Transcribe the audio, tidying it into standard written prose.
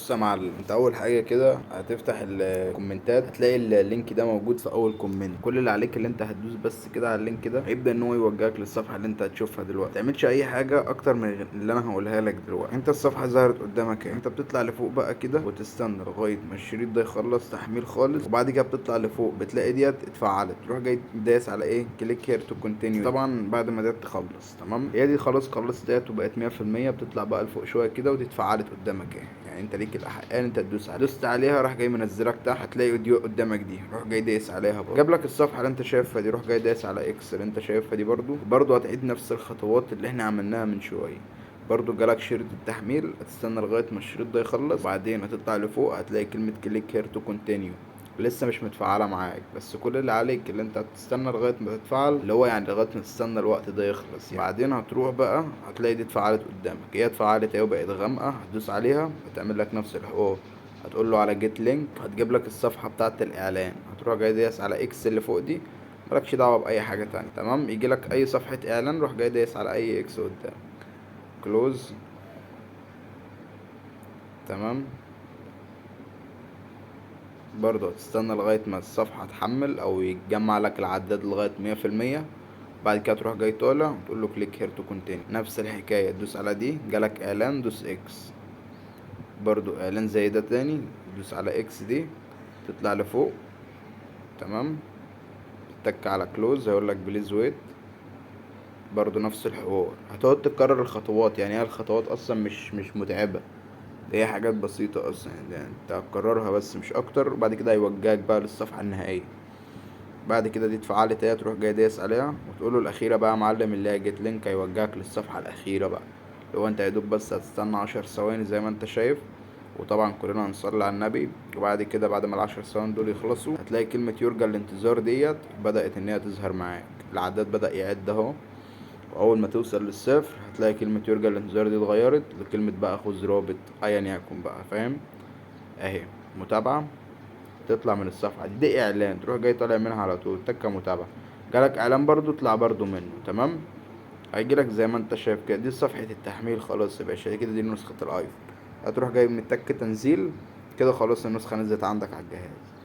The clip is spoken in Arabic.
بص يا معلم، انت اول حاجه كده هتفتح الكومنتات، هتلاقي اللينك ده موجود في اول كومنت. كل اللي عليك اللي انت هتدوس بس كده على اللينك ده، هيبدا ان هو يوجهك للصفحه اللي انت هتشوفها دلوقتي. ما تعملش اي حاجه اكتر من اللي انا هقولها لك دلوقتي. انت الصفحه ظهرت قدامك اهي، انت بتطلع لفوق بقى كده وتستنى لغايه ما الشريط ده يخلص تحميل خالص، وبعد كده بتطلع لفوق بتلاقي ديت اتفعلت، تروح جاي دايس على ايه، كليك هير تو كونتينيو. طبعا بعد ما ديت تخلص تمام، هي دي خلصت ديت وبقت 100%. بتطلع بقى لفوق شويه كده ودي اتفعلت قدامك اهي، يعني انت ليك الاحقان انت تدوس عليها. دوست عليها راح جاي منزلك تحت، هتلاقي فيديو قدامك دي، روح جاي دايس عليها برضه. جاب لك الصفحه اللي انت شايفها دي، روح جاي دايس على اكس اللي انت شايفها دي برضه هتعيد نفس الخطوات اللي احنا عملناها من شويه. برضو جالك شريط التحميل، هتستنى لغايه ما الشريط ده يخلص، وبعدين هتطلع لفوق هتلاقي كلمه كليك هير تو كونتينيو. لسه مش متفعله معاك، بس كل اللي عليك اللي انت هتستنى لغايه ما تتفعل، اللي هو يعني لغايه ما تستنى الوقت ده يخلص يعني. بعدين هتروح بقى هتلاقي دي اتفعلت قدامك، هي اتفعلت اهي وبقت غامقه، هتدوس عليها هتعمل لك نفس الحوار. هتقول له على جيت لينك، هتجيب لك الصفحه بتاعه الاعلان، هتروح جاي دايس على اكس اللي فوق دي، مالكش دعوه باي حاجه تانية تمام. يجي لك اي صفحه اعلان، روح جاي دايس على اي اكس قدام، كلوز تمام. برضه هتستنى لغاية ما الصفحة تحمل أو يتجمع لك العداد لغاية 100%. بعد كده تروح جاي طالع وتقول له كليك هير تو كونتينيو، نفس الحكاية تدوس على دي، جالك إعلان دوس إكس، برضه إعلان زي ده تاني دوس على إكس دي، تطلع لفوق تمام. تك على كلوز هيقولك بليز ويت، برضه نفس الحوار. هتقعد تكرر الخطوات، يعني هي الخطوات أصلا مش متعبة، هي حاجات بسيطة أصلا يعني انت هتكررها بس مش أكتر، وبعد كده هيوجهك بقى للصفحة النهائية. بعد كده دي اتفعلت اهي، تروح جاي دايس عليها وتقوله الأخيرة بقى يا معلم، اللي هي جيت لينك، هيوجهك للصفحة الأخيرة بقى. لو انت يدوب بس هتستنى 10 ثواني زي ما انت شايف، وطبعا كلنا هنصلي على النبي. وبعد كده بعد ما ال10 ثواني دول يخلصوا، هتلاقي كلمة يرجى الانتظار ديت بدأت ان هي تظهر معاك، العداد بدأ يعد اهو. واول ما توصل للصفر هتلاقي كلمة يرجى الانتظار دي اتغيرت لكلمة بقى خذ رابط ايا يكن بقى، فاهم؟ اهي متابعة، تطلع من الصفحة دي اعلان، تروح جاي طالع منها على طول تكة متابعة. جالك اعلان برضو، اطلع برضو منه تمام. هيجيلك زي ما انت شايف كده، دي صفحة التحميل خلاص يا باشا كده، دي نسخة الايفون. هتروح جاي من تنزيل كده، خلاص النسخة نزلت عندك على الجهاز.